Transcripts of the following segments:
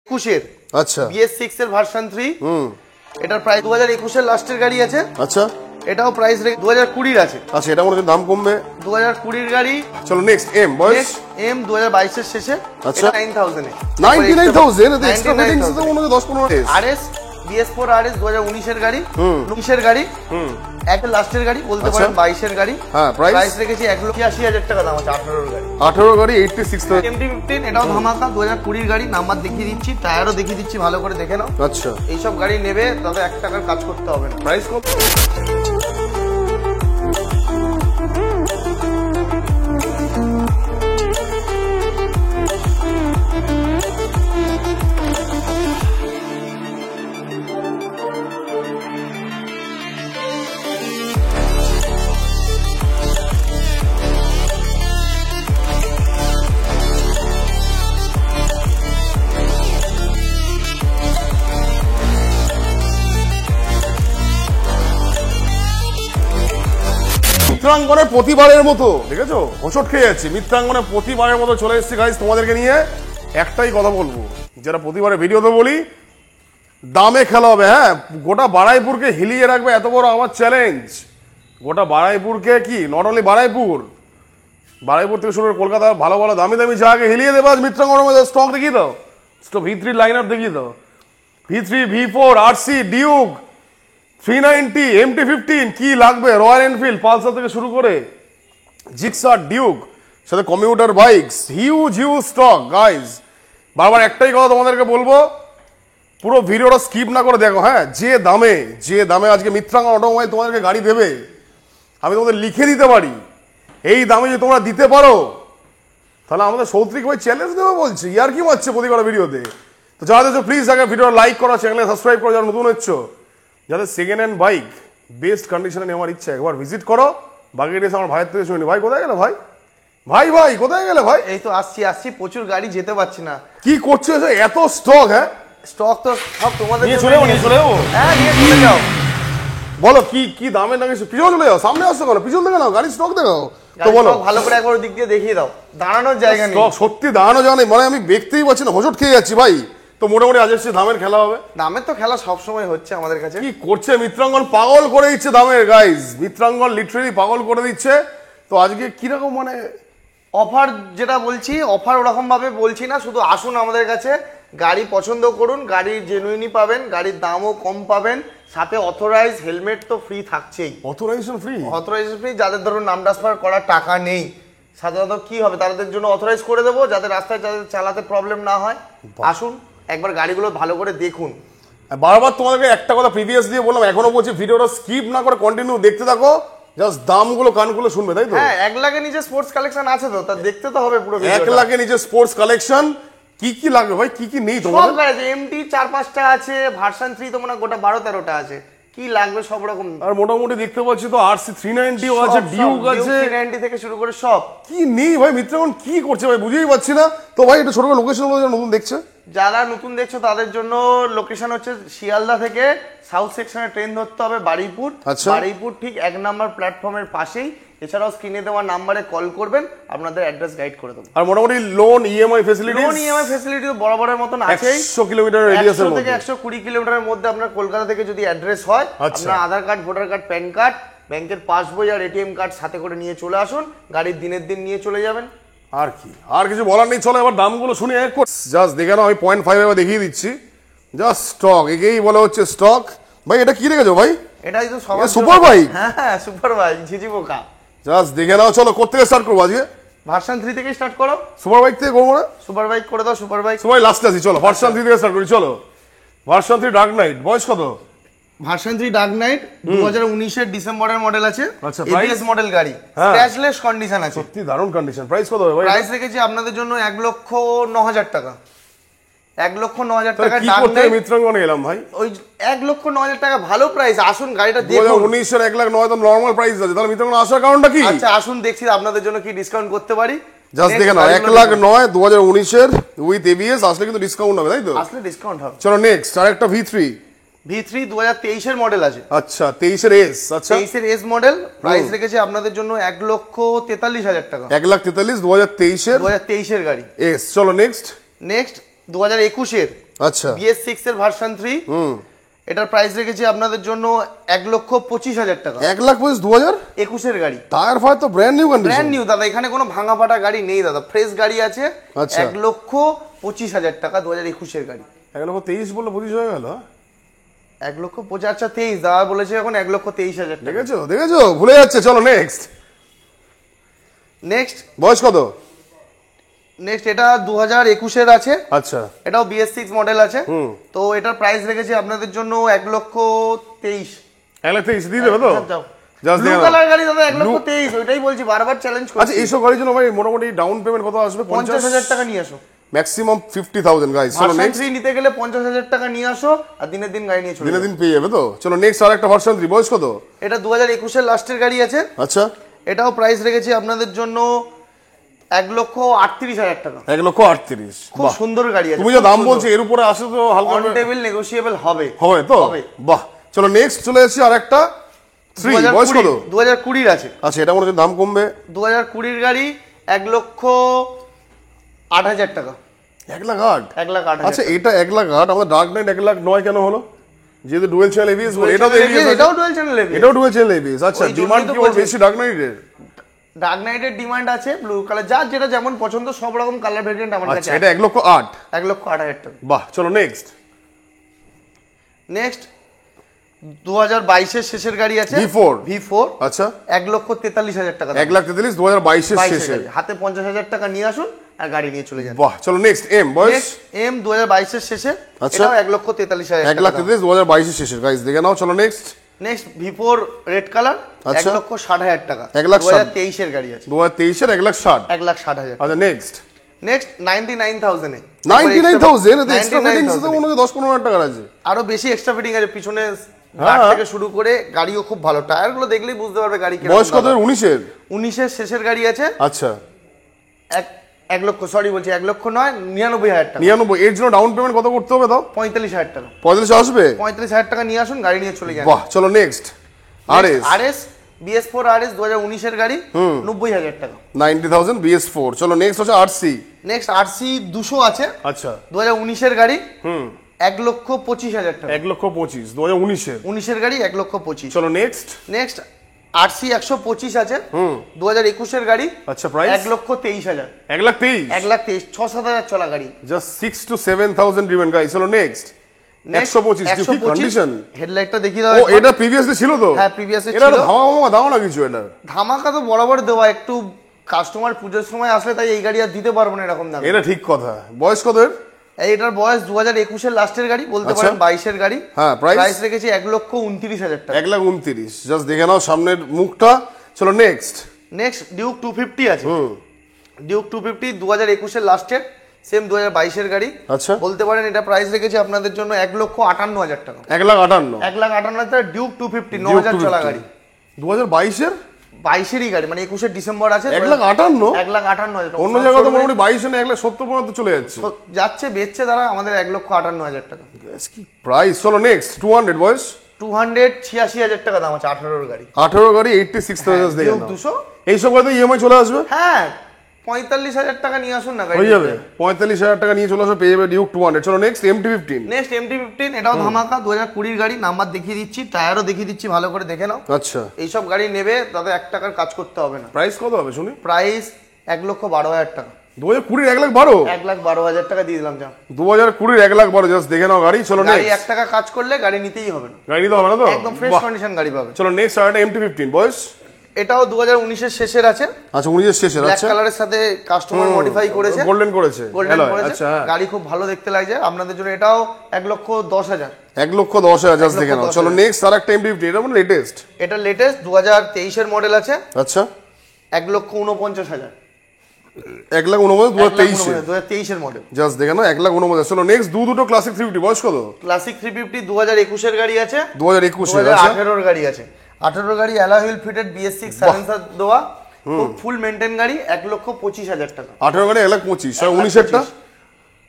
21 আচ্ছা BS6 এর version 3 এটার প্রাইস 2021 এর লাস্টের গাড়ি আছে। আচ্ছা এটাও প্রাইস 2020 এর আছে। আচ্ছা এটা মনে হচ্ছে দাম কমবে। 2020 এর গাড়ি। চলো নেক্সট এম বয়স এম 2022 এর শেষে। আচ্ছা 9000 এ 99000 এর এক্সট্রা ফিটিংস তো মনে হয় 10-15 RS BS4 RS 2019 এর গাড়ি 19 এর গাড়ি একটা লাস্টের গাড়ি বলতে পারেন 22 এর গাড়ি। হ্যাঁ প্রাইস রেখেছি 1,80,000 টাকা দাম আছে। 18 এর গাড়ি 18 গাড়ি 86 MT-15 এটাও ধামাকা 2020 এর গাড়ি। নাম্বার দেখিয়ে দিচ্ছি, টায়ারও দেখিয়ে দিচ্ছি, ভালো করে দেখে নাও। আচ্ছা এইসব গাড়ি নেবে তবে 1 টাকার কাজ করতে হবে না। প্রাইস কত? মিত্রাঙ্গনের প্রতিবারের মতো দেখেছো হোঁচট খেয়ে যাচ্ছে। মিত্রাঙ্গনের প্রতিবারের মতো চলে এসেছি গাইস তোমাদেরকে নিয়ে। একটাই কথা বলবো, যেটা প্রতিবারের ভিডিওতে বলি, দামে খেলা হবে। হ্যাঁ, গোটা বারাইপুরকে হিলিয়ে রাখবে এত বড় আমার চ্যালেঞ্জ। গোটা বারাইপুরকে কি নট অনলি বারাইপুর থেকে শুরু করে কলকাতার ভালো ভালো দামি দামি জায়গাকে হিলিয়ে দেবে। আজ মিত্রাঙ্গনের মধ্যে স্টক দেখিয়ে দাও, V3 লাইন আপ দেখিয়ে দাও। V3 V4 RC Duke 390 MT-15 কি লাগবে, রয়্যাল এনফিল্ড পালসার থেকে শুরু করে জিক্সার ডিউক সাথে commuter bikes, huge stock guys. বারবার একটাই কথা তোমাদেরকে বলবো, পুরো ভিডিওটা স্কিপ না করে দেখো। হ্যাঁ, যে দামে আজকে মিত্রাঙ্গন অটোমোবাইল তোমাদেরকে গাড়ি দেবে, আমি তোমাদের লিখে দিতে পারি। এই দামে যদি তোমরা দিতে পারো তাহলে আমাদের সৌত্রিক ভাই চ্যালেঞ্জ দেবো বলছি। ইয়ার কি মারছে প্রতি কটা ভিডিওতে। তো যারা দেখছো প্লিজ আগে ভিডিওটা লাইক করো, চ্যানেলে সাবস্ক্রাইব করো। যারা নতুন হচ্ছ, যাদের সেকেন্ড হ্যান্ড বাইক বেস্ট কন্ডিশনে নেওয়ার ইচ্ছা, একবার ভিজিট করো। বাকি এসে আমার ভাইয়ের থেকে শুনি, ভাই কোথায় গেলে ভাই কোথায় গেলে ভাই? এই তো আসছি প্রচুর গাড়ি, যেতে পারছি না। কি করছো এত স্টক? হ্যাঁ স্টক তো সব তোমাদের নিয়ে চলে যাবো। হ্যাঁ নিয়ে চলে যাও। বলো কি দামের নাকি? পিছনে চলে যাও, সামনে আসছো কেন? পিছন দেখে নাও, গাড়ি স্টক দেখো তো। বলো ভালো করে একবার দিক দিয়ে দেখিয়ে দাও। দাঁড়ানোর জায়গা নেই, সত্যি দাঁড়ানো জায়গা নেই। মানে আমি দেখতেই পাচ্ছি না, হোঁচট খেয়ে যাচ্ছি ভাই। তো মোটামুটি আজ এসছে দামের খেলা হবে। দামের তো খেলা সবসময় হচ্ছে আমাদের কাছে। কি করছে মিত্রাঙ্গন, পাগল করে দিচ্ছে দামের গাইজ। মিত্রাঙ্গন লিটারেলি পাগল করে দিচ্ছে। তো আজকে কিরকম মানে অফার যেটা বলছি, অফার ওরকম ভাবে বলছি না, শুধু আসুন আমাদের কাছে, গাড়ি পছন্দ করুন, গাড়ির জেনুইনই পাবেন, গাড়ির দামও কম পাবেন, সাথে অথরাইজ হেলমেট তো ফ্রি থাকছেই। Authorisation free. যাদের ধরুন নাম ট্রান্সফার করার টাকা নেই, সাধারণত কি হবে, তাদের জন্য অথরাইজ করে দেবো, যাদের রাস্তায় চালাতে প্রবলেম না হয়। আসুন একবার গাড়িগুলো ভালো করে দেখুন। বারবার তোমাদেরকে একটা কথা প্রিভিয়াস দিয়ে বললাম, এখনো বলছি ভিডিওটা স্কিপ না করে কন্টিনিউ দেখতে থাকো। জাস্ট দামগুলো কানগুলো শুনবে, তাই তো? হ্যাঁ, 1 লাখের নিচে স্পোর্টস কালেকশন আছে তো, তা দেখতে তো হবে পুরো ভিডিওটা। 1 লাখের নিচে স্পোর্টস কালেকশন কি লাগবে ভাই? কি নেই তোমাদের? সব গাড়ি আছে, এমটি 4-5টা আছে, ভার্সন 3 তো মনে হয় গোটা 12-13টা আছে। কি লাগবে সব রকম। আর মোটামুটি দেখতে পাচ্ছি তো RC 390 আছে, ডিউক আছে, 390 থেকে শুরু করে সব। কি নেই ভাই? মিত্রাঙ্গন কি করছে ভাই বুঝেই পাচ্ছি না। তো ভাই এটা ছোট করে লোকেশন নতুন দেখছে, যারা নতুন দেখছো তাদের জন্য লোকেশন হচ্ছে শিয়ালদা থেকে সাউথ সেকশনে ট্রেন ধরতে হবে বারুইপুর। বারুইপুর ঠিক 1 নম্বর প্ল্যাটফর্মের পাশেই। এছাড়াও স্ক্রিনে দেওয়া নাম্বারে কল করবেন, আপনাদের অ্যাড্রেস গাইড করে দেবো। আর মোটামুটি লোন ইএমআই ফ্যাসিলিটি বরাবরের মতন আছে। 100 কিলোমিটার রেডিয়াসের মধ্যে, 120 কিলোমিটারের মধ্যে আপনার কলকাতা থেকে যদি অ্যাড্রেস হয়, আপনার Aadhaar card, voter card, PAN card, ব্যাংকের পাসবই আর এটিএম কার্ড সাথে করে নিয়ে চলে আসুন। গাড়ির দিনের দিন নিয়ে চলে যাবেন। আর কিছু বলার নেই। চলো এবার দামগুলো শুনে জাস্ট দেখে নাও। আমি 0.5 এবার দেখিয়ে দিচ্ছি। জাস্ট স্টক, একেই বলা হচ্ছে স্টক। ভাই এটা কি রেখেছো ভাই? এটাই তো সবার সুপার বাইক। হ্যাঁ সুপার বাইক, ঝিঝি পোকা। জাস্ট দেখে নাও। চলো কোত্থেকে স্টার্ট করবো আজকে? ভার্সন 3 থেকে স্টার্ট করো। সুপার বাইক থেকে করবো না? সুপার বাইক করে দাও। সুপার বাইক সবাই লাস্টে আছি। চলো ভার্সন 3 থেকে স্টার্ট করি। চলো ভার্সন 3 ডার্ক নাইট। বয়স কত? ভার্সন 3 ডার্ক নাইট 2019 এর ডিসেম্বরের মডেল আছে। আচ্ছা, এবিএস মডেল গাড়ি, স্ক্র্যাচলেস কন্ডিশন আছে। সত্যি দারুণ কন্ডিশন। প্রাইস কত হবে ভাই? প্রাইস রেখেছি আপনাদের জন্য 1,09,000 টাকা। 1,09,000 টাকা কি করতে মিত্রাঙ্গনে এলাম ভাই? ওই 1,09,000 টাকা ভালো প্রাইস। আসুন গাড়িটা দেখুন। 2019 এর 1,09,000 তো নরমাল প্রাইস আছে, তাহলে মিত্রাঙ্গনে আসার কারণটা কি? আচ্ছা আসুন দেখছি আপনাদের জন্য কি ডিসকাউন্ট করতে পারি। জাস্ট দেখে নাও, 1,09,000 2019 এর উইথ এবিএস আসলে কিন্তু ডিসকাউন্ট হবে, তাই তো? আসলে ডিসকাউন্ট হবে। চলো নেক্সট আরেকটা V3 2023 এর মডেল আছে। আচ্ছা 23 এর এস। আচ্ছা 23 এর এস মডেল। প্রাইস রেখেছি আপনাদের জন্য 1,43,000 টাকা। 1,43,000 2023 এর গাড়ি এস। চলো নেক্সট 2021 এর আচ্ছা BS6 এর ভার্সন 3। এটার প্রাইস রেখেছি আপনাদের জন্য 1,25,000 টাকা। 1,25,000 21 গাড়ি, টায়ার ফায়ার তো brand new condition. Brand new দাদা, এখানে কোনো ভাঙা ফাটা গাড়ি নেই দাদা, ফ্রেশ গাড়ি আছে। আচ্ছা 1,25,000 টাকা, 2021 গাড়ি। 1,23,000 বললে 25 হয়ে গেল। 1,25,000, আচ্ছা 23 দাদা বলেছে, এখন 1,23,000 টাকা। দেখেছো ভুলে যাচ্ছে। চলো নেক্সট বয়স কত? নেক্সট এটা 2021 আছে। আচ্ছা এটাও BS6 মডেল আছে। তো এটার প্রাইস রেখেছি আপনাদের জন্য 1,23,000। 1,23,000 দিয়ে দেবে তো? ব্লু কালার গাড়ি দাদা 1,23,000, ওইটাই বলছি, বারবার চ্যালেঞ্জ করছি। আচ্ছা এইসব গাড়ির জন্য ভাই মোটামুটি ডাউন পেমেন্ট কত আসবে? 50,000 টাকা নিয়ে আসো, ম্যাক্সিমাম 50,000 গাইস। চলো নেক্সট। নিতে গেলে 50,000 টাকা নিয়ে আসো, আর দিনের দিন গাড়ি নিয়ে চলে দিনে দিন পেয়ে যাবে তো। চলো নেক্সট আর একটা ভার্সন 3, বয়স কত? এটা 2021 লাস্টের গাড়ি আছে। আচ্ছা এটাও প্রাইস রেখেছি আপনাদের জন্য 1,38,000 টাকা। 1,38,000, খুব সুন্দর গাড়ি আছে। তুমি যে দাম বলছো এর উপরে আসে তো হালকা অন টেবিল নেগোশিয়েবল হবে তো। বাহ, চলো নেক্সট চলে এসেছি আর একটা 3, বয়স কত? 2020 আছে। আচ্ছা এটা মনে হচ্ছে দাম কমবে। 2020 গাড়ি 1,08,000 টাকা। 1,08,000? 1,08,000। আচ্ছা এটা 1,08,000, আমাদের ডার্ক নাইট 1,09,000 কেন হলো? যেহেতু ডুয়েল চ্যানেল এবিএস, এটাও ডুয়াল চ্যানেল এবিএস। এটাও ডুয়েল চ্যানেল এবিএস। আচ্ছা ডিমান্ড কি ওর বেশি ডার্ক নাইটের? ডার্ক নাইটের ডিমান্ড আছে, ব্লু কালার, যার যেটা যেমন পছন্দ সব রকম কালার ভেরিয়েন্ট আমার কাছে আছে। এটা 1,08,000। 1,08,000 টাকা। বাহ, চলো নেক্সট 2022 এর শেষের গাড়ি আছে V4। আচ্ছা 1,43,000 টাকা। 1,43,000 2022 এর শেষে। হাতে 50,000 টাকা নিয়ে আসুন আর গাড়ি নিয়ে চলে যান। বাহ, চলো নেক্সট এম, বয়স? এম 2022 এর শেষে। এটাও 1,43,000 টাকা। 1,43,000 2022 এর শেষে গাইস, দেখে নাও। চলো নেক্সট V4 রেড কালার, 1,60,000 টাকা। 2023 এর গাড়ি আছে। 2023 এর 1,60,000। 1,60,000। আচ্ছা নেক্সট 99,000 এ। 99,000 এর এক্সট্রা ফিটিংস তো মনে হয় 10-15,000 টাকা আছে। আরো বেশি এক্সট্রা ফিটিং আছে, পিছনে গার্ড থেকে শুরু করে গাড়িও খুব ভালো, টায়ার গুলো দেখলেই বুঝতে পারবে গাড়ি কেমন। বয়স কত? 19 এর। 19 এর শেষের গাড়ি আছে। আচ্ছা 1 লক্ষ, সরি বলছি 1 লক্ষ নয়, 99,000 টাকা। 99, এর জন্য ডাউন পেমেন্ট কত করতে হবে দাও? 45,000 টাকা। 45 আসবে? 45,000 টাকা নিয়ে আসুন, গাড়ি নিয়ে চলে যান। বাহ, চলো নেক্সট RS BS4 RS 2019 এর গাড়ি, 90,000 টাকা। 90,000 BS4। চলো নেক্সট হচ্ছে RC। নেক্সট RC 200 আছে। আচ্ছা 2019 এর গাড়ি, 1,25,000 টাকা। 1,25,000 2019 এর। 19 এর গাড়ি 1,25,000। চলো নেক্সট RC 125 আছে। 2021 এর গাড়ি। আচ্ছা প্রাইস? 1,23,000। 1,23,000? 1,23,000, 6-7 হাজার চলা গাড়ি। Just 6 to 7,000 driven guys. চলো নেক্সট 125 কন্ডিশন। হেডলাইটটা দেখিয়ে দাও। ও এটা প্রিভিয়াসলি ছিল তো? হ্যাঁ প্রিভিয়াসলি ছিল। এটা ধামাকা দাও না কিছু। এটা ধামাকা তো বরাবর দেওয়া, একটু কাস্টমার পুজোর সময় আসলে তাই এই গাড়ি আর দিতে পারবো না এরকম দাম। এটা ঠিক কথা। বয়স কত এর? এইটার বয়স 2021 এর লাস্টের গাড়ি, বলতে পারেন 22 এর গাড়ি। হ্যাঁ প্রাইস রেখেছি 1,29,000 টাকা। 1,29,000। জাস্ট দেখে নাও সামনের মুখটা। চলো নেক্সট ডিউক 250 আছে। ডিউক 250 2021 এর লাস্টের, সেম 2022 এর গাড়ি। আচ্ছা বলতে পারেন এটা প্রাইস রেখেছি আপনাদের জন্য 1,58,000 টাকা। 1,58,000? 1,58,000 টাকা ডিউক 250, 9,000 চলা গাড়ি। 2022 এর? 22 এরই গাড়ি, মানে 21 ডিসেম্বর আছে। 1,58,000? 1,58,000। অন্য জায়গায় তো মোটামুটি 22 না 1,70 পর্যন্ত চলে যাচ্ছে। যাচ্ছে বেচছে তারা, আমাদের 1,58,000 টাকা কি প্রাইস। চলো নেক্সট 200, বয়স? 286,000 টাকা দাম আছে, 18 গাড়ি। 18 গাড়ি 86,000 দেখে নাও। 200 এইসব গাড়িতে ইএমআই চলে আসবে। হ্যাঁ 45,000 টাকা নিয়ে আসুন না, গাড়ি হয়ে যাবে। 45,000 টাকা নিয়ে চলে আসবে, পেয়ে যাবে ডিউক 200। চলো নেক্সট MT-15। MT-15 এটাও ধামাকা, 2020 গাড়ি। নাম্বার দেখিয়ে দিচ্ছি, টায়ারও দেখিয়ে দিচ্ছি, ভালো করে দেখে নাও। আচ্ছা এইসব গাড়ি নেবে তাদের 1 টাকার কাজ করতে হবে না। প্রাইস কত হবে শুনি? প্রাইস 1,12,000 টাকা। 2020 1,12,000? 1,12,000 টাকা দিয়ে দিলাম যা। 2020 1,12,000, জাস্ট দেখে নাও গাড়ি। চলো গাড়ি নেক্সট। 1 টাকা কাজ করলে গাড়ি নিতেই হবে না। গাড়ি নিতে হবে না তো? একদম ফ্রেশ কন্ডিশন গাড়ি পাবে। চলো নেক্সট আর একটা MT-15, বয়স? এটাও 2019 এর শেষের আছে। আচ্ছা 19 এর শেষের। ব্ল্যাক আচ্ছা কালারের সাথে কাস্টমার মডিফাই করেছে, গোল্ডেন করেছে। আচ্ছা গাড়ি খুব ভালো দেখতে লাগছে আপনাদের জন্য। এটাও 1,10,000। 1,10,000 জাস্ট দেখে নাও। চলো নেক্সট আর একটা MT-15, এটা মানে লেটেস্ট। এটা লেটেস্ট 2023 এর মডেল আছে। আচ্ছা 1,49,000। 1,49,000 2023 এর মডেল, জাস্ট দেখে নাও 1,49,000। চলো নেক্সট দুটো ক্লাসিক 350, বয়স কত? ক্লাসিক 350 2021 এর গাড়ি আছে। 2021 এর। 2018 এর গাড়ি আছে। 18 গাড়ি alloy wheel fitted BS6 silencer দেওয়া, খুব ফুল মেইনটেইন গাড়ি। 1,25,000 টাকা। 18 গাড়ি 1,25,000। আর 19 এরটা?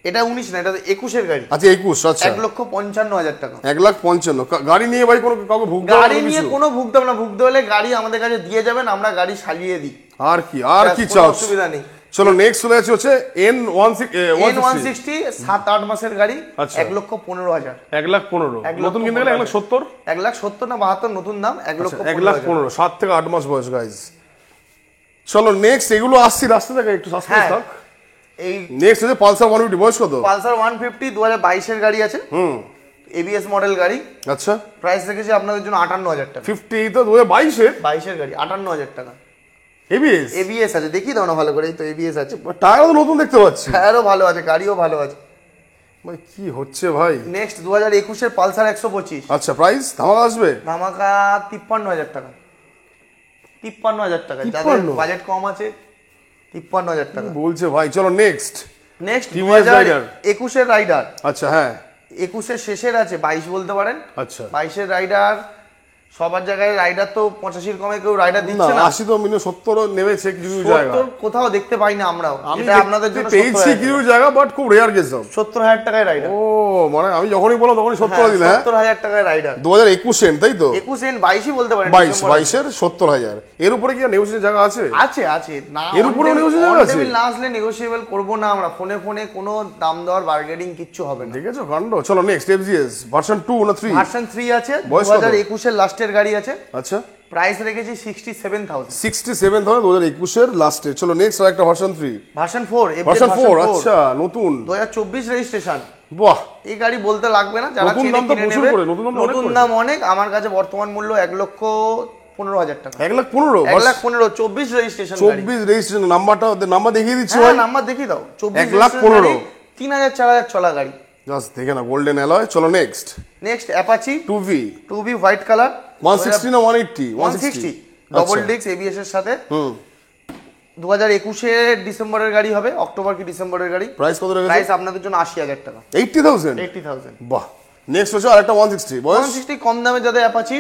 এটা 19 না, এটা 21 এর গাড়ি। আচ্ছা 21। আচ্ছা 1,55,000 টাকা। 1,55,000। গাড়ি নিয়ে ভাই কোনো কাউকে ভুগতে হবে না? গাড়ি নিয়ে কোনো ভুগতে হবে না, ভুগতে হলে গাড়ি আমাদের কাছে দিয়ে যাবেন, আমরা গাড়ি সাজিয়ে দিই। আর কি চাও? অসুবিধা নেই। চলো নেক্সট চলে যাচ্ছে হচ্ছে N160 7-8 মাসের গাড়ি, আচ্ছা। 1,15,000। 1,15,000 নতুন কিনতে গেলে 1,70,000 1,70,000 না 72 নতুন দাম, 1,15,000। 1,15,000 7 থেকে 8 মাস বয়স গাইজ। চলো নেক্সট এগুলো আসছি রাস্তা থেকে একটু সাসপেন্স থাক। এই নেক্সট হচ্ছে পালসার 150 বয়স কত? পালসার 150 2022 এর গাড়ি আছে, এবিএস মডেল গাড়ি। আচ্ছা প্রাইস রেখেছি আপনাদের জন্য 58,000 টাকা। 50 তো 2022 এর 22 এর গাড়ি 58,000 টাকা। এবিএস এবিএস আছে, দেখি দাও না ভালো করে, এই তো এবিএস আছে, টায়ার তো নতুন দেখতে পাচ্ছি, টায়ারও ভালো আছে, গাড়িও ভালো আছে। ভাই কি হচ্ছে ভাই। নেক্সট 2021 এর পালসার 125। আচ্ছা প্রাইস ধামাকা আসবে? ধামাকা 53,000 টাকা। 53,000 টাকা, যাদের 53? বাজেট কম আছে 53,000 টাকা বলছে ভাই। চলো নেক্সট নেক্সট TVS রাইডার। 2021 এর রাইডার। আচ্ছা হ্যাঁ 21 এর শেষের আছে, 22 বলতে পারেন। আচ্ছা 22 এর রাইডার, সবার জায়গায় রাইডার তো 85 কমে কেউ রাইডার না দিচ্ছে না। 80 তো মিনিমাম 70 নেমেছে কিছু জায়গা, 70 কোথাও দেখতে পাই না আমরাও, আমি এটা আপনাদের জন্য পেয়েছি কিছু জায়গা বাট খুব রেয়ার কেস। 70,000 টাকায় রাইডার। ও মানে আমি যখনই বললাম তখনই 70 দিলে। হ্যাঁ 70,000 টাকায় রাইডার 2021 এর তাই তো? 21 এর 22 বলতে পারেন। 22 এর 70,000 এর উপরে কি নেগোশিয়েশন জায়গা আছে? আছে আছে না, এর উপরেও negotiable জায়গা আছে? না আসলে নেগোশিয়েবল করব না আমরা, ফোনে ফোনে কোনো দাম দর বার্গেনিং কিচ্ছু হবে না। ঠিক আছে কাণ্ড। চলো নেক্সট FGS ভার্সন 2 না 3? ভার্সন 3 আছে, বয়স কত? 2021 এর লাস্টের গাড়ি আছে। আচ্ছা প্রাইস রেখেছি 67,000। 67,000 2021 এর লাস্টে। চলো নেক্সট আরেকটা ভার্সন 3 ভার্সন 4 ভার্সন 4 আচ্ছা নতুন 2024 রেজিস্ট্রেশন। বাহ এই গাড়ি বলতে লাগবে না, যারা নতুন চেনে দাম তো কিনে প্রচুর নেবে। করে, নতুন দাম তো অনেক নতুন করে। দাম অনেক, আমার কাছে বর্তমান মূল্য 1,15,000 টাকা। 1,15,000 1,15,000 24 রেজিস্ট্রেশন গাড়ি। 24 রেজিস্ট্রেশন নাম্বারটা নাম্বার দেখিয়ে দিচ্ছি হ্যাঁ ভাই। নাম্বার দেখিয়ে দাও। 24 1,15,000 3,000 4,000 চলা গাড়ি। জাস্ট দেখে না গোল্ডেন অ্যালয়। চলো next next Apache 2V 2B white colour 160 না 180? 160 ডবল ডিস্ক এবিএস এর সাথে। 2021 এর ডিসেম্বরের গাড়ি হবে, অক্টোবর কি ডিসেম্বরের গাড়ি। প্রাইস কত রেখেছে? প্রাইস আপনাদের জন্য 80,000 টাকা। 80,000 80,000। বাহ নেক্সট হচ্ছে আরেকটা 160 বয়স 160 কম দামে যাদের অ্যাপাচি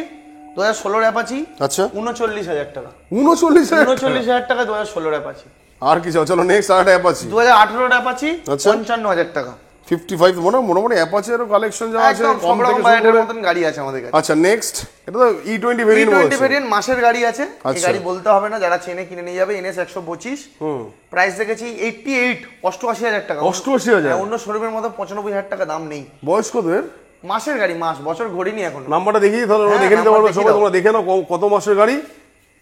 2016 অ্যাপাচি আচ্ছা 39,000 টাকা। 39,000 39,000 টাকা 2016 অ্যাপাচি। আর কি চাও? চলো নেক্সট আরেকটা অ্যাপাচি 2018 অ্যাপাচি আচ্ছা। 55,000 টাকা। 55 মোটামুটি অ্যাপাচেরও কালেকশন যা আছে একদম কম সব রকম থেকে শুরু বাজেটের করে। মতন গাড়ি আছে আমাদের কাছে। আচ্ছা নেক্সট এটা তো E20 ভেরিয়েন্ট E20 বলছে। ভেরিয়েন্ট মাসের গাড়ি আছে, এই আচ্ছা। গাড়ি বলতে হবে না, যারা চেনে কিনে নিয়ে যাবে। NS 125 প্রাইস রেখেছি 88 88,000 টাকা। 88,000 অন্য শোরুমের মতো 95,000 টাকা দাম নেই। বয়স কত এর? মাসের গাড়ি, মাস বছর ঘড়িনি এখন। নাম্বারটা দেখিয়ে তাহলে আমরা হ্যাঁ, দেখে নিতে নাম্বার পারবো দেখিয়ে সবাই। দাও। তোমরা দেখে নাও কত মাসের গাড়ি।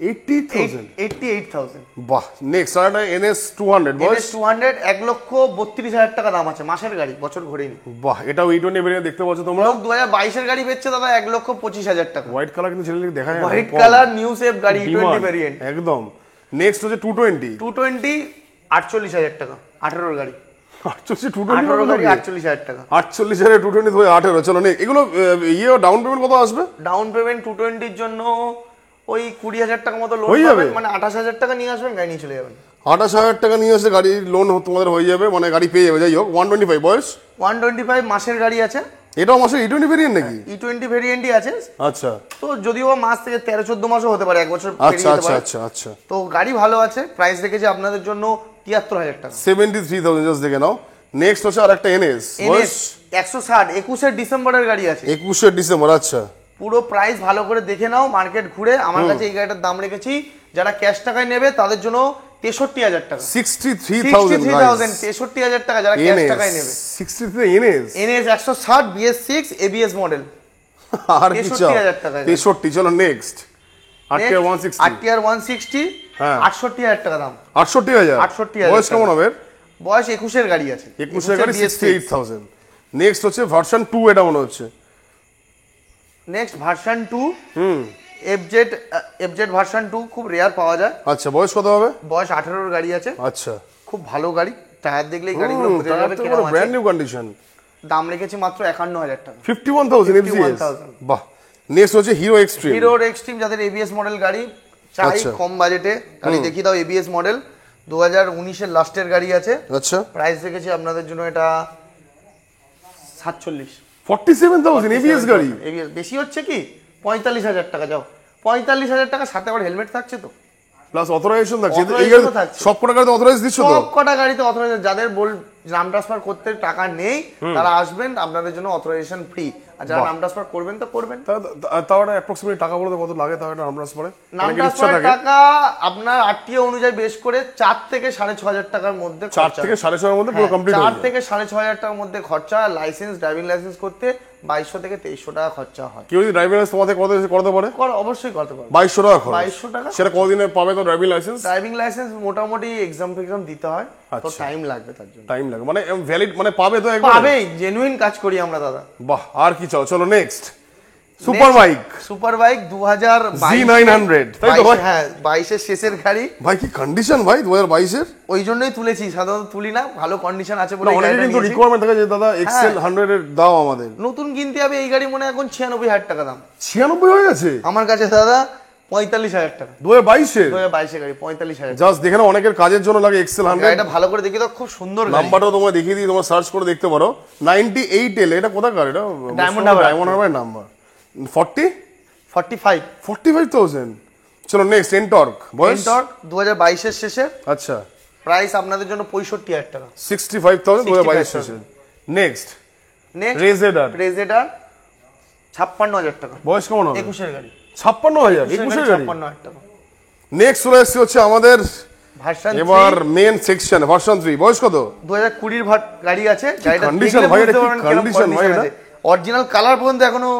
80,000 88,000। বাহ নেক্সট আরেকটা NS 200 বয়স NS 200 1,32,000 টাকা দাম আছে, মাসের গাড়ি বছর ঘড়িনি। বাহ এটাও E20 ভেরিয়েন্ট দেখতে পাচ্ছ তোমরা। লোক 2022 এর গাড়ি বেচছে দাদা 1,25,000 টাকা। হোয়াইট কালার কিন্তু ছেলেকে দেখা যায় না, হোয়াইট কম। কালার নিউ সেফ গাড়ি E20 Demand, ভেরিয়েন্ট। একদম। নেক্সট হচ্ছে 220 220 48,000 টাকা। 18 গাড়ি 48 18 গাড়ি 220 48,000 টাকা। 48,000 220 2018। চলো নেই এগুলো ইয়ে ডাউন পেমেন্ট কত আসবে? ডাউন পেমেন্ট 220 এর জন্য ওই 20,000 টাকা মতো লোন হয়ে যাবে? পাবেন, মানে 28,000 টাকা নিয়ে আসবেন, গাড়ি নিয়ে চলে যাবেন। 28,000 টাকা নিয়ে আসলে গাড়ির লোন তোমাদের হয়ে যাবে, মানে গাড়ি পেয়ে যাবে। যাই হোক 125 বয়স 125 মাসের গাড়ি আছে। এটাও মাসে E20 ভেরিয়েন্ট নাকি? E20 ভেরিয়েন্টই আছে। আচ্ছা তো যদিও মাস থেকে 13-14 মাসও হতে পারে, এক বছর আচ্ছা পেরিয়ে যেতে আচ্ছা পারে। আচ্ছা আচ্ছা তো গাড়ি ভালো আছে, প্রাইস রেখেছি আপনাদের জন্য 73,000 টাকা। 73,000 জাস্ট দেখে নাও। নেক্সট হচ্ছে আরেকটা NS বয়স 160 21 ডিসেম্বরের গাড়ি আছে। 21 ডিসেম্বর আচ্ছা পুরো প্রাইস ভালো করে দেখে নাও, মার্কেট ঘুরে। আমার কাছে এই গাড়িটার দাম রেখেছি, যারা ক্যাশ টাকায় নেবে তাদের জন্য 63,000 টাকা। 63,000 63,000 টাকা যারা ক্যাশ টাকায় নেবে। 63 NS NS 160 BS6 ABS model. আর কি চাও? 63,000 টাকা। 63। চলো নেক্সট RTR 160 RTR 160 হ্যাঁ। 68,000 টাকা দাম। 68,000 68,000 বয়স কেমন হবে? বয়স 21 এর গাড়ি আছে। 21 এর গাড়ি BS6 68,000। নেক্সট হচ্ছে ভার্সন 2 এটা মনে হচ্ছে। নেক্সট ভার্সন 2 FZ ভার্সন 2 খুব রেয়ার পাওয়া যায়। আচ্ছা বয়স কত হবে? বয়স 18 এর গাড়ি আছে। আচ্ছা খুব ভালো গাড়ি, টায়ার দেখলেই গাড়িগুলো বোঝা যাবে কেমন আছে। Brand new condition. দাম রেখেছি মাত্র 51,000 টাকা। 51,000 FCS 51,000 বাহ। নেক্সট হচ্ছে হিরো এক্সট্রিম। হিরোর এক্সট্রিম যাদের ABS মডেল গাড়ি চাই, আচ্ছা। কম বাজেটে গাড়ি দেখিয়ে দাও। ABS মডেল 2019 এর লাস্টের গাড়ি আছে। আচ্ছা প্রাইস রেখেছি আপনাদের জন্য এটা 47। 47,000 ABS গাড়ি। ABS বেশি হচ্ছে কি? 45,000 টাকা। যাও 45,000 টাকা, সাথে আবার হেলমেট থাকছে তো, প্লাস অথরাইজেশন থাকছে। এই Authorization গাড়ি থাকছে। সব কটা গাড়িতে অথরাইজ দিচ্ছ তো? সব কটা গাড়িতে অথরাইজেশন। যাদের নাম ট্রান্সফার করতে টাকা নেই তারা আসবেন, আপনাদের জন্য অথরাইজেশন ফ্রি। আর যারা নাম ট্রান্সফার করবেন তো করবেন। তাও একটা অ্যাপ্রক্সিমেটলি টাকা বলতে কত লাগে তাও একটা নাম ট্রান্সফারে? নাম ট্রান্সফারের টাকা আপনার আরটিও অনুযায়ী বেশ করে 4 থেকে 6,500 টাকার মধ্যে, 4 থেকে 6,500 এর মধ্যে পুরো কমপ্লিট হয়ে যায়। 4 থেকে 6,500 টাকার মধ্যে খরচা। লাইসেন্স, ড্রাইভিং লাইসেন্স করতে 2200 থেকে 2300 টাকা খরচা হয়। কেউ যদি ড্রাইভিং লাইসেন্স তোমাদের করতে পারে? অবশ্যই করতে পারে। 2200 টাকা খরচ। 2200 টাকা। সেটা কতদিনে পাবে তো ড্রাইভিং লাইসেন্স? ড্রাইভিং লাইসেন্স মোটামুটি এক্সাম দিতে হয়, তো টাইম লাগবে তার জন্য। টাইম লাগে মানে ভ্যালিড মানে পাবে তো একবার? পাবেই, জেনুইন কাজ করি আমরা দাদা। বাহ, আর কি চাও? চলো next super bike. Super bike 2022 Z900 তাই তো ভাই? হ্যাঁ 22 এর শেষের গাড়ি ভাই। কি কন্ডিশন ভাই 2022 এর? ওই জন্যই তুলেছি, সাধারণত তুলি না, ভালো কন্ডিশন আছে বলে। অনেকে কিন্তু রিকোয়ারমেন্ট থাকে যে দাদা XL 100 এর দাও আমাদের। নতুন কিনতে হবে এই গাড়ি, মনে এখন 96,000 টাকা দাম। 96 হয়ে গেছে আমার কাছে দাদা 45,000 টাকা। 2022 এর 2022 গাড়ি 45,000। জাস্ট দেখে না, অনেকের কাজের জন্য লাগে XL 100। এটা ভালো করে দেখি তো, খুব সুন্দর গাড়ি। নাম্বারটাও তোমরা দেখিয়ে দিই, তোমরা সার্চ করে দেখতে পারো। 98L। এটা কোথাকার? এটা ডায়মন্ড হারবার নাম্বার। 45,000। চলো নেক্সট এনটর্ক। বয়স? এনটর্ক 2022 এর শেষে। আচ্ছা। প্রাইস আপনাদের জন্য 65,000 টাকা। 65,000 2022 শেষে। নেক্সট রেজেডার। 56,000 টাকা। বয়স কেমন হবে? 21 এর গাড়ি। 56,000? 21 এর গাড়ি। 56,000 টাকা। নেক্সট চলে এসেছে হচ্ছে আমাদের ভার্সন এবার মেন সেকশন, ভার্সন 3। বয়স কত? 2020 এর গাড়ি আছে। গাড়িটা কন্ডিশন ভাই, এটা কি কন্ডিশন ভাই? এটা অরিজিনাল কালার পর্যন্ত এখনো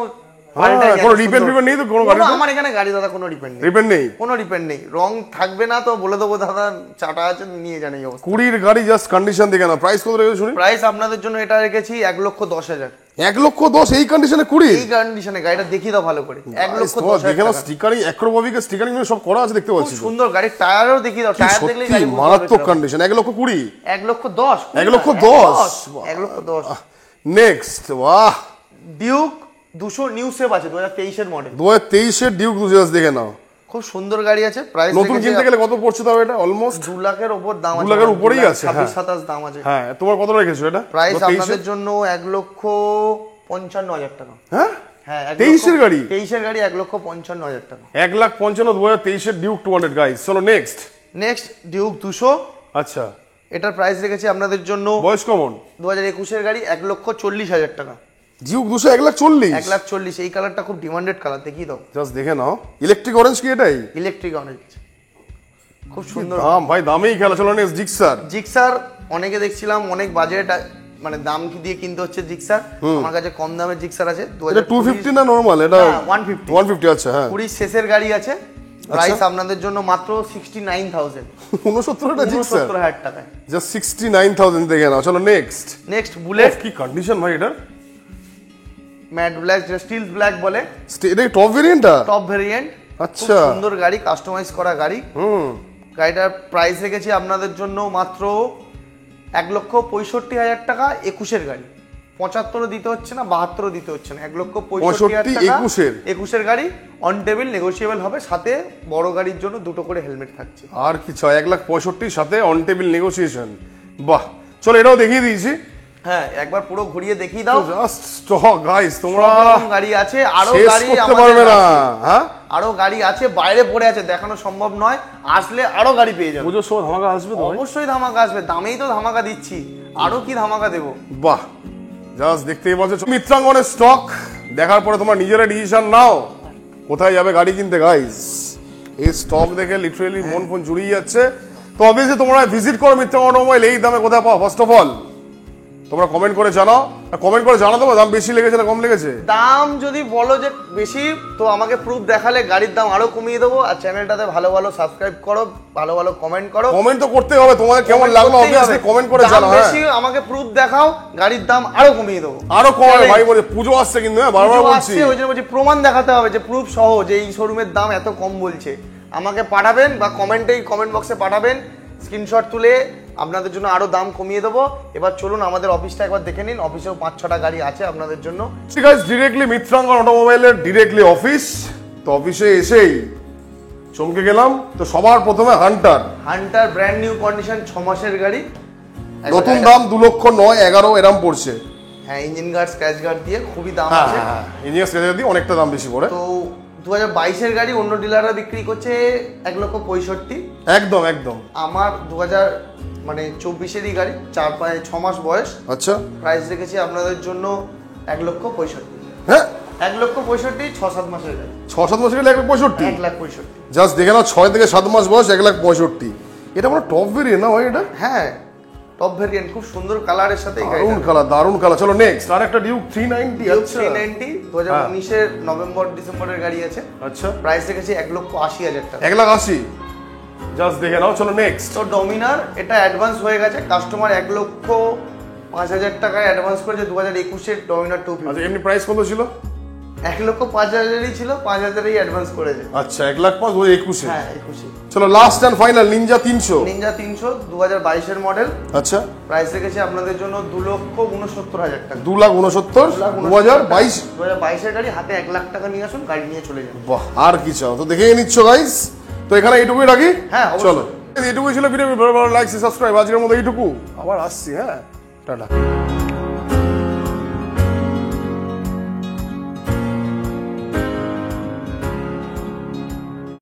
কোনো রিপেন্ট নেই তো কোনো গাড়ি? আমার এখানে গাড়ি দাদা কোনো রিপেন্ট নেই। রিপেন্ট নেই? কোনো রিপেন্ট নেই। রং থাকবে না তো বলে দেবো দাদা, চাটা আছে নিয়ে যান এই অবস্থা। 20 গাড়ি, জাস্ট কন্ডিশন দেখে না। প্রাইস কত রেখেছো শুনি? প্রাইস আপনাদের জন্য এটা রেখেছি 1,10,000। 1,10,000 এই কন্ডিশনে 20? এই কন্ডিশনে গাড়িটা দেখি দাও ভালো করে। 1,10,000 দেখে নাও, স্টিকারিং অ্যাক্রোবাবিকের স্টিকারিং সব করা আছে, দেখতে পাচ্ছি। সুন্দর গাড়ি, টায়ারও দেখি দাও। টায়ার দেখলে গাড়ি মারাত্মক কন্ডিশন। 1,20,000? 1,10,000। 1,10,000? 1,10,000। নেক্সট বাহ, ডিউক 200 নিউ সেভ আছে 2023 এর মডেল। 2023 এর ডিউক 200 দেখে নাও। খুব সুন্দর গাড়ি আছে। প্রাইস নতুন কিনতে গেলে কত পড়ছে তাও? এটা অলমোস্ট 2 লাখের উপর দাম আছে। 2 লাখের উপরেই আছে। 26-27 দাম আছে। হ্যাঁ, তোমার কত রেখেছো এটা? প্রাইস আপনাদের জন্য 1,55,000 টাকা। হ্যাঁ হ্যাঁ 23 এর গাড়ি? 23 এর গাড়ি 1,55,000 টাকা। 1,55,000 2023 এর ডিউক 200 গাইস। চলো নেক্সট ডিউক 200। আচ্ছা, এটার প্রাইস রেখেছি আপনাদের জন্য। বয়স কেমন? 2021 এর গাড়ি 1,40,000 টাকা। ডিউক 200 1,40,000? 1,40,000। এই কালারটা খুব ডিমান্ডেড কালার, দেখি দাও। জাস্ট দেখে নাও। ইলেকট্রিক অরেঞ্জ কি এটাই? ইলেকট্রিক অরেঞ্জ, খুব সুন্দর দাম ভাই, দামেই খেলা। চলো নেক্সট জিক্সার। জিক্সার অনেকে দেখছিলাম অনেক বাজেট মানে দাম দিয়ে কিনতে হচ্ছে জিক্সার। আমার কাছে কম দামের জিক্সার আছে। এটা 250 না নরমাল? এটা 150। 150 আচ্ছা। হ্যাঁ 20 শেষের গাড়ি আছে। প্রাইস আপনাদের জন্য মাত্র 69,000। 69 টা জিক্সার 69,000 টাকা। জাস্ট 69,000 দেখে নাও। চলো নেক্সট বুলেট। কি কন্ডিশন ভাই এটা? ম্যাট ব্ল্যাক, স্টিল ব্ল্যাক বলে। এটা টপ ভেরিয়েন্টটা? Top variant. আচ্ছা, সুন্দর গাড়ি, কাস্টমাইজ করা গাড়ি। গাড়িটার প্রাইস রেখেছি আপনাদের জন্য মাত্র 1,65,000 টাকা। 21 এর গাড়ি। 75 দিতে হচ্ছে না, 72 দিতে হচ্ছে না। 1,65,000 টাকা 21 এর গাড়ি। অন টেবিল নেগোশিয়েবল হবে, সাথে বড় গাড়ির জন্য 2টো করে হেলমেট থাকছে। আর কি চাই? 1,65,000 সাথে অন টেবিল নেগোসিয়েশন। বাহ, চলো এটাও দেখিয়ে দিয়েছি। হ্যাঁ একবার পুরো ঘুরিয়ে দেখিয়ে দাও। জাস্ট স্টক গাইস, তোমরা গাড়ি আছে, আরো গাড়ি করতে পারবে না। হ্যাঁ আরো গাড়ি আছে, বাইরে পড়ে আছে, দেখানো সম্ভব নয়। আসলে আরো গাড়ি পেয়ে যাবে। পুজোর সময় ধামাকা আসবে তো? অবশ্যই ধামাকা আসবে, দামেই তো ধামাকা দিচ্ছি, আরো কি ধামাকা দেবো। বাহ, জাস্ট দেখতেই পাচ্ছ মিত্রাঙ্গনের স্টক দেখার পরে তোমরা নিজেরা ডিসিশন নাও কোথায় যাবে গাড়ি কিনতে গাইস। এই স্টক দেখে লিটারালি মন ফোন জুড়িয়ে যাচ্ছে। তো অবভিয়াসলি তোমরা ভিজিট করো মিত্রাঙ্গন অটোমোবাইল। এই দামে কোথায় পাও? ফার্স্ট অফ অল তোমরা কমেন্ট করে জানাও। কমেন্ট করে জানাতে পারো দাম বেশি লেগেছে না কম লেগেছে। দাম যদি বলো যে বেশি, তো আমাকে প্রুফ দেখালে গাড়ির দাম আরো কমিয়ে দেবো। আর চ্যানেলটাতে ভালো ভালো সাবস্ক্রাইব করো, ভালো ভালো কমেন্ট করো। কমেন্ট তো করতে হবে, তোমাদের কেমন লাগলো অবভিয়াসলি কমেন্ট করে জানাও। বেশি আমাকে প্রুফ দেখাও, গাড়ির দাম আরো কমিয়ে দেবো। আরো কমাবে ভাই, বলে পুজো আসছে কিন্তু বারবার বলছি। ওই জন্য বলছি প্রমাণ দেখাতে হবে যে প্রুফ সহ যে এই শোরুমের দাম এত কম বলছে। আমাকে পাঠাবেন বা কমেন্ট বক্সে পাঠাবেন, স্ক্রিনশট তুলে আপনাদের জন্য আরো দাম কমিয়ে দেবো। এবার চলুন আমাদের অফিসটা একবার দেখে নিন। অফিসেও 5-6টা গাড়ি আছে আপনাদের জন্য। ঠিক আছে, ডিরেক্টলি মিত্রাঙ্গন অটোমোবাইলের ডিরেক্টলি অফিস। তো অফিসে এসেই চমকে গেলাম। তো সবার প্রথমে হান্টার ব্র্যান্ড নিউ কন্ডিশন, 6 মাসের গাড়ি। নতুন দাম 2,09,11 এরম পড়ছে। হ্যাঁ ইঞ্জিন গার্ড, স্ক্র্যাচ গার্ড দিয়ে খুবই দাম আছে। হ্যাঁ ইঞ্জিন স্ক্র্যাচ দিয়ে অনেকটা দাম বেশি পড়ে। তো 2022 এর গাড়ি অন্য ডিলাররা বিক্রি করছে 1,65,000। একদম একদম। আমার 2024-এরই গাড়ি, 6 মাস বয়স। আচ্ছা, প্রাইস রেখেছি আপনাদের জন্য 1,65,000। হ্যাঁ 1,65,000 6-7 মাসের গাড়ি। 6-7 মাসের গেলে 1,65,000। 1,65,000। জাস্ট দেখে নাও 6 থেকে 7 মাস বয়স 1,65,000। এটা মানে টপ ভেরিয়েন্ট না ভাই এটা? হ্যাঁ টপ ভেরিয়েন্ট, খুব সুন্দর কালারের সাথে এই গাড়িটা। দারুণ কালার। চলো নেক্সট আর একটা ডিউক 390। আচ্ছা 390 2019 এর নভেম্বর ডিসেম্বরের গাড়ি আছে। আচ্ছা প্রাইস রেখেছি 1,80,000 টাকা। 1,80,000। জাস্ট দেখে নাও। চলো নেক্সট। তো ডমিনার এটা অ্যাডভান্স হয়ে গেছে, কাস্টমার 1,05,000 টাকায় অ্যাডভান্স করেছে 2021 এর ডমিনার 250। আচ্ছা এমনি প্রাইস কত ছিল? 1,05,000ই ছিল, 5,000ই অ্যাডভান্স করেছে। আচ্ছা 1,05,000 2021 এ। হ্যাঁ 21। চলো last and final Ninja 300। Ninja 300 2022 এর মডেল। আচ্ছা প্রাইস রেখেছি আপনাদের জন্য 2,69,000 টাকা। 2,69,000 2022। 2022 এর গাড়ি, হাতে 1 লাখ টাকা নিয়ে আসুন, গাড়ি নিয়ে চলে যান। বাহ আর কি চাও, তো দেখেই নিচ্ছ গাইস। তো এখানে এইটুকুই রাখি। হ্যাঁ, অবশ্যই। চলো এইটুকুই ছিল ভিডিও। ভালো লাইক সাবস্ক্রাইব আজকের মতো এইটুকু, আবার আসছি। হ্যাঁ টাটা।